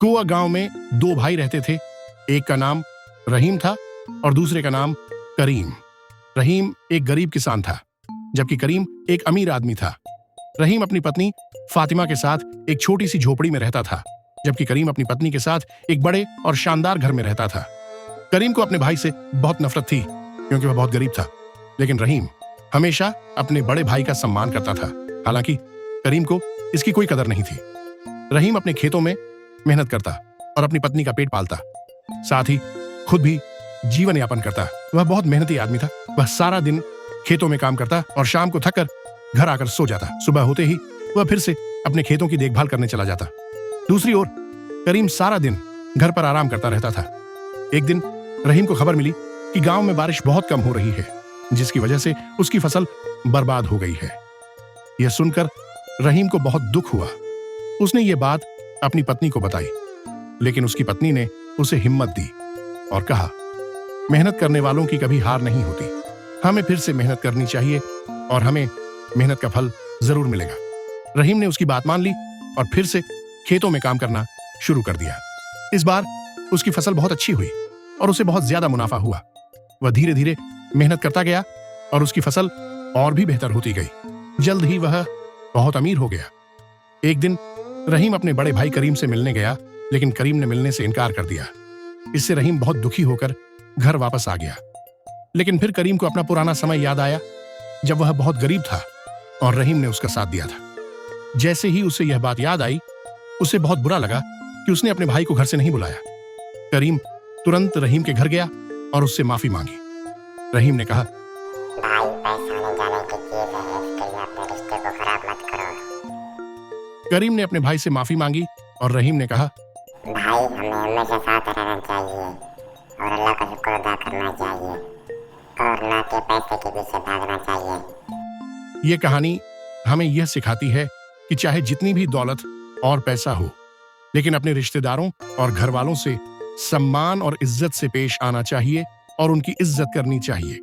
कुआ गांव में दो भाई रहते थे। एक का नाम रहीम था और दूसरे का नाम करीम। रहीम एक गरीब किसान था, जबकि करीम एक अमीर आदमी था। रहीम अपनी पत्नी फातिमा के साथ एक छोटी सी झोपड़ी में रहता था, जबकि करीम अपनी पत्नी के साथ एक बड़े और शानदार घर में रहता था। करीम को अपने भाई से बहुत नफरत थी, क्योंकि वह बहुत गरीब था, लेकिन रहीम हमेशा अपने बड़े भाई का सम्मान करता था। हालांकि करीम को इसकी कोई कदर नहीं थी। रहीम अपने खेतों में मेहनत करता और अपनी पत्नी का पेट पालता, साथ ही खुद भी जीवन यापन करता। वह बहुत मेहनती आदमी था। वह सारा दिन खेतों में काम करता और शाम को थककर घर आकर सो जाता। सुबह होते ही वह फिर से अपने खेतों की देखभाल करने चला जाता। दूसरी ओर करीम सारा दिन घर पर आराम करता रहता था। एक दिन रहीम को खबर मिली कि गांव में बारिश बहुत कम हो रही है, जिसकी वजह से उसकी फसल बर्बाद हो गई है। यह सुनकर रहीम को बहुत दुख हुआ। उसने ये बात अपनी पत्नी को बताई, लेकिन उसकी पत्नी ने उसे हिम्मत दी और कहा, मेहनत करने वालों की कभी हार नहीं होती। हमें फिर से मेहनत करनी चाहिए और हमें मेहनत का फल जरूर मिलेगा। रहीम ने उसकी बात मान ली और फिर से खेतों में काम करना शुरू कर दिया। इस बार उसकी फसल बहुत अच्छी हुई और उसे बहुत ज्यादा मुनाफा हुआ। वह धीरे धीरे मेहनत करता गया और उसकी फसल और भी बेहतर होती गई। जल्द ही वह बहुत अमीर हो गया। एक दिन रहीम अपने बड़े भाई करीम से मिलने गया, लेकिन करीम ने मिलने से इनकार कर दिया। इससे रहीम बहुत दुखी होकर घर वापस आ गया। लेकिन फिर करीम को अपना पुराना समय याद आया, जब वह बहुत गरीब था और रहीम ने उसका साथ दिया था। जैसे ही उसे यह बात याद आई, उसे बहुत बुरा लगा कि उसने अपने भाई को घर से नहीं बुलाया। करीम तुरंत रहीम के घर गया और उससे माफी मांगी। रहीम ने कहा, भाई, पैसा आने जाने की चीज है, इसके लिए अपने रिश्ते को खराब मत करो। करीम ने अपने भाई से माफी मांगी और रहीम ने कहा, भाई, हमें हमेशा साथ रहना चाहिए और अल्लाह का शुक्र अदा करना चाहिए और ना कि पैसे के पीछे भागना चाहिए। यह कहानी हमें यह सिखाती है कि चाहे जितनी भी दौलत और पैसा हो, लेकिन अपने रिश्तेदारों और घर वालों से सम्मान और इज्जत से पेश आना चाहिए और उनकी इज्जत करनी चाहिए।